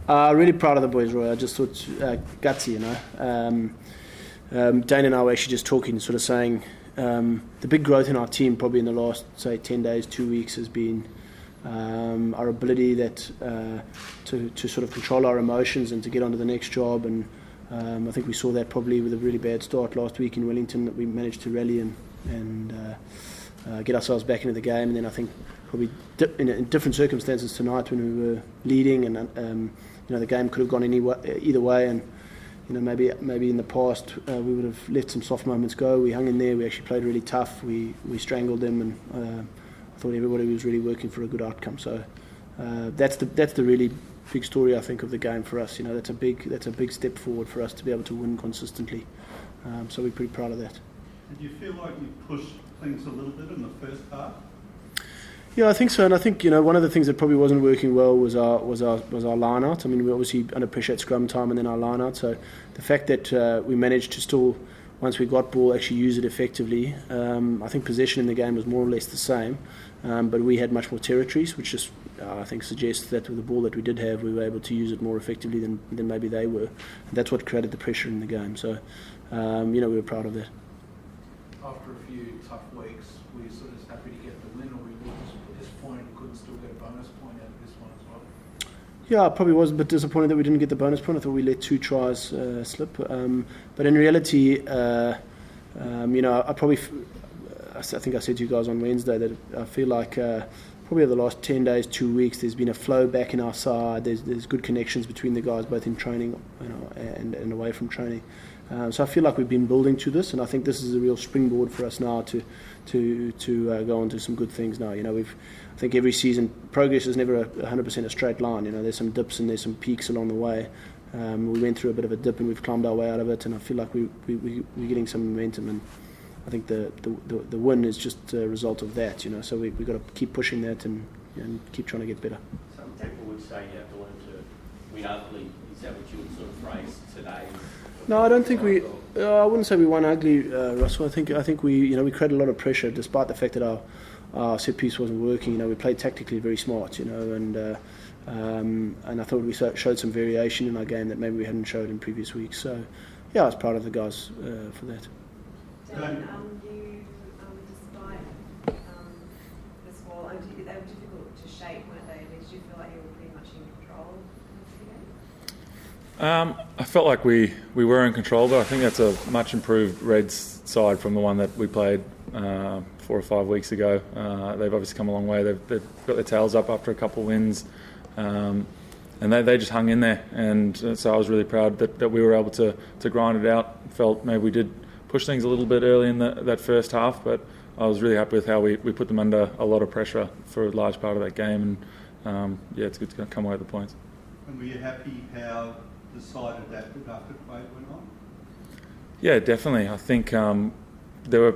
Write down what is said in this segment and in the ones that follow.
Really proud of the boys, Roy. I just thought gutsy, Dane and I were actually just talking, sort of saying the big growth in our team probably in the last, say, 10 days, 2 weeks has been our ability to sort of control our emotions and to get on to the next job. And I think we saw that probably with a really bad start last week in Wellington, that we managed to rally and get ourselves back into the game. And then I think probably in different circumstances tonight when we were leading, and the game could have gone either way. And maybe in the past we would have let some soft moments go. We hung in there. We actually played really tough. We strangled them, and I thought everybody was really working for a good outcome. So that's the really big story, I think, of the game for us. That's a big step forward for us to be able to win consistently. So we're pretty proud of that. Did you feel like you pushed things a little bit in the first half? Yeah, I think so, and I think one of the things that probably wasn't working well was our line out. I mean, we were obviously under pressure at scrum time, and then our line out. So the fact that we managed to still, once we got ball, actually use it effectively. I think possession in the game was more or less the same, but we had much more territories, which just I think suggests that with the ball that we did have, we were able to use it more effectively than maybe they were. And that's what created the pressure in the game. So we were proud of that. After a few tough weeks, were you sort of happy to get the win, or were you disappointed you couldn't still get a bonus point out of this one as well? Yeah, I probably was a bit disappointed that we didn't get the bonus point. I thought we let 2 tries slip. But in reality, I think I said to you guys on Wednesday that I feel like probably over the last 10 days, 2 weeks, there's been a flow back in our side. There's good connections between the guys, both in training and away from training. So I feel like we've been building to this, and I think this is a real springboard for us now to go on to some good things now. I think every season progress is never 100% a straight line. There's some dips and there's some peaks along the way. We went through a bit of a dip and we've climbed our way out of it, and I feel like we're getting some momentum, and I think the win is just a result of that. So we've got to keep pushing that and keep trying to get better. Some people would say you have to learn to win ugly. Is that what you would sort of phrase today? No, I don't think we. I wouldn't say we won ugly, Russell. I think we created a lot of pressure, despite the fact that our set piece wasn't working. We played tactically very smart, and I thought we showed some variation in our game that maybe we hadn't showed in previous weeks. So, yeah, I was proud of the guys for that. Dane, despite the score, they were difficult to shape, weren't they? Did you feel like you were pretty much in control of the game? I felt like we were in control, but I think that's a much improved Reds side from the one that we played 4 or 5 weeks ago. They've obviously come a long way. They've got their tails up after a couple of wins, and they just hung in there. And so I was really proud that we were able to grind it out. Felt maybe we did push things a little bit early in that first half, but I was really happy with how we put them under a lot of pressure for a large part of that game. And it's good to come away with the points. And were you happy how the side adapted after Quade went on? Yeah, definitely. I think there were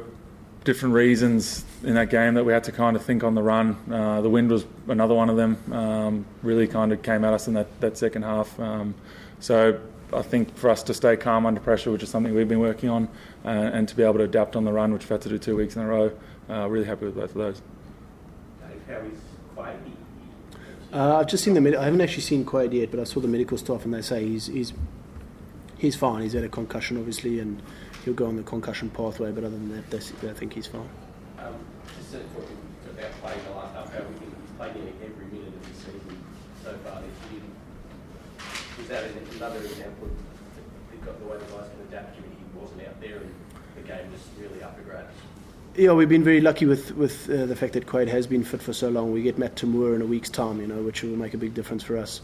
different reasons in that game that we had to kind of think on the run. The wind was another one of them. Really kind of came at us in that second half. So I think for us to stay calm under pressure, which is something we've been working on, and to be able to adapt on the run, which we've had to do 2 weeks in a row, really happy with both of those. Dave, how is Quade? I've just seen I haven't actually seen Quade yet, but I saw the medical staff and they say he's fine. He's had a concussion, obviously, and he'll go on the concussion pathway. But other than that, I think he's fine. Just talking about Quade the last half, how we think he's played every minute of the season so far this year. Is that another example of the way the guys can adapt to it? He wasn't out there, and the game was really up for grabs. Yeah, we've been very lucky with the fact that Quade has been fit for so long. We get Matt Tamura in a week's time, which will make a big difference for us.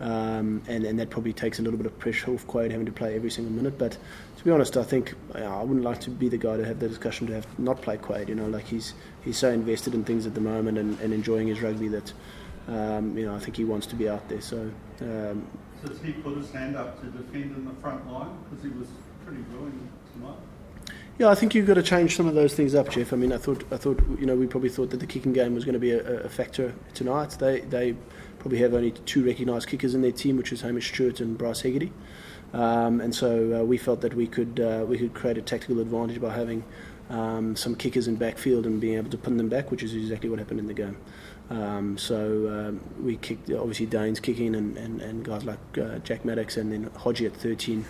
And that probably takes a little bit of pressure off Quade having to play every single minute. But to be honest, I think I wouldn't like to be the guy to have the discussion to have not play Quade. Like he's so invested in things at the moment and enjoying his rugby that I think he wants to be out there. So does he put his hand up to defend in the front line, because he was pretty brilliant tonight? Yeah, I think you've got to change some of those things up, Jeff. I mean, I thought we probably thought that the kicking game was going to be a factor tonight. They probably have only 2 recognised kickers in their team, which is Hamish Stewart and Bryce Hegarty. And so we felt that we could create a tactical advantage by having some kickers in backfield and being able to pin them back, which is exactly what happened in the game. We kicked, obviously Dane's kicking and guys like Jack Maddox and then Hodgie at 13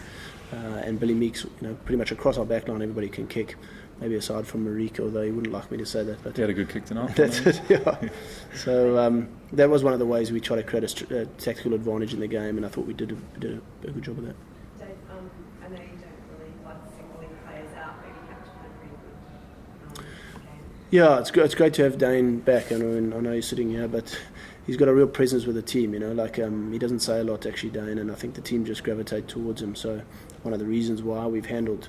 and Billy Meeks, pretty much across our back line everybody can kick, maybe aside from Marika, although he wouldn't like me to say that. But He had a good kick tonight. that's it, yeah. So that was one of the ways we try to create a tactical advantage in the game, and I thought we did a good job of that. Dave, I know you don't really like singling players out, but you have to put a pretty good game. Yeah, it's great to have Dane back. I know he's sitting here, but he's got a real presence with the team. He doesn't say a lot actually, Dane, and I think the team just gravitate towards him. So one of the reasons why we've handled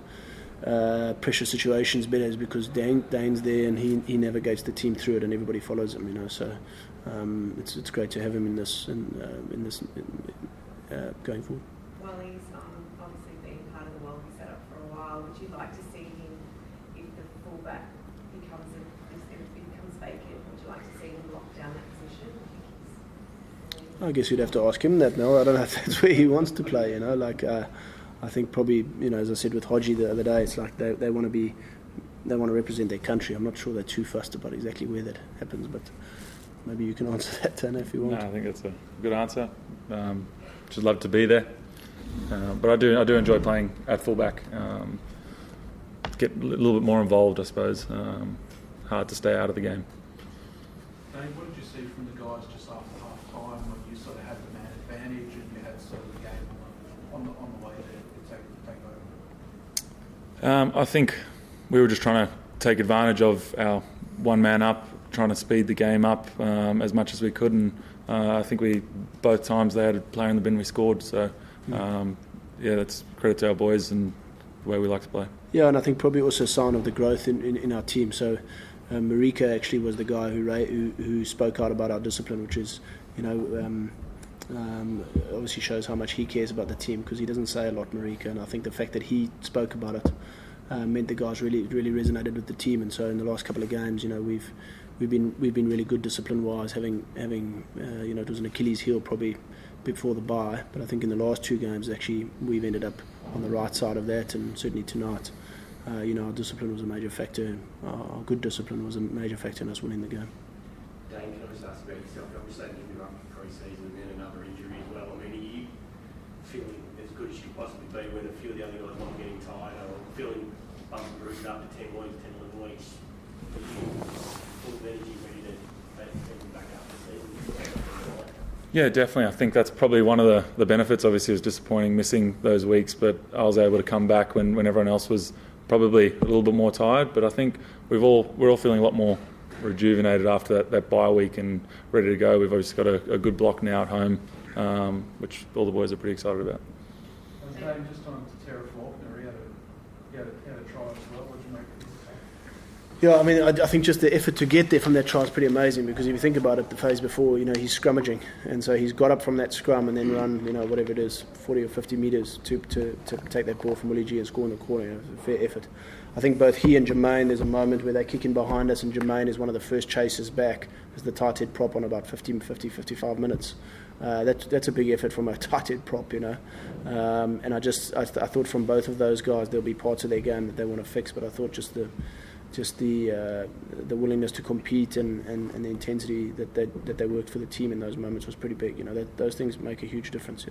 pressure situations better is because Dane's there and he navigates the team through it, and everybody follows him. So it's great to have him in this going forward. Well, he's obviously been part of the Wallaby setup for a while. Would you like to see him, if the fullback becomes vacant, would you like to see him lock down that position? I guess you'd have to ask him that now. I don't know if that's where he wants to play. I think probably, as I said with Hodgie the other day, it's like they want to represent their country. I'm not sure they're too fussed about exactly where that happens, but maybe you can answer that, Tana, if you want. No, I think that's a good answer. Just love to be there, but I do enjoy playing at fullback. Get a little bit more involved, I suppose. Hard to stay out of the game. Dave, what did you see from the guys just after half time when you sort of had the man advantage and you had sort of the game on the way to take over? I think we were just trying to take advantage of our one man up, trying to speed the game up as much as we could, and I think both times they had a player in the bin, we scored. So that's credit to our boys and the way we like to play. Yeah, and I think probably also a sign of the growth in our team. So Marika actually was the guy who spoke out about our discipline, which is obviously shows how much he cares about the team, because he doesn't say a lot, Marika, and I think the fact that he spoke about it meant the guys really resonated with the team. And so in the last couple of games, we've been really good discipline wise, having it was an Achilles heel probably before the bye, but I think in the last two games actually we've ended up on the right side of that, and certainly tonight our discipline was a major factor. Our good discipline was a major factor in us winning the game. Dane, can I just ask about yourself? Obviously, you've been up for pre-season and then another injury as well. I mean, are you feeling as good as you could possibly be when a few of the other guys might be getting tired, or feeling bumped and bruised up to 10 weeks, 10, 11 weeks? Are you full of energy, ready to take back up the season? Yeah, definitely. I think that's probably one of the benefits. Obviously, it was disappointing missing those weeks, but I was able to come back when everyone else was probably a little bit more tired. But I think we're all feeling a lot more rejuvenated after that bye week and ready to go. We've obviously got a good block now at home, which all the boys are pretty excited about. And Dave, just on to Terra Faulkner, he had a try as well. What did you make of his attack? Yeah, I mean, I think just the effort to get there from that try is pretty amazing, because if you think about it, the phase before, he's scrummaging, and so he's got up from that scrum and then run, whatever it is, 40 or 50 metres to take that ball from Willie G and score in the corner. It's a fair effort. I think both he and Jermaine, there's a moment where they kick in behind us, and Jermaine is one of the first chasers back as the tight head prop on about 55 minutes. That's a big effort from a tight head prop, And I thought from both of those guys there'll be parts of their game that they want to fix, but I thought just the willingness to compete and the intensity that they worked for the team in those moments was pretty big. Those things make a huge difference.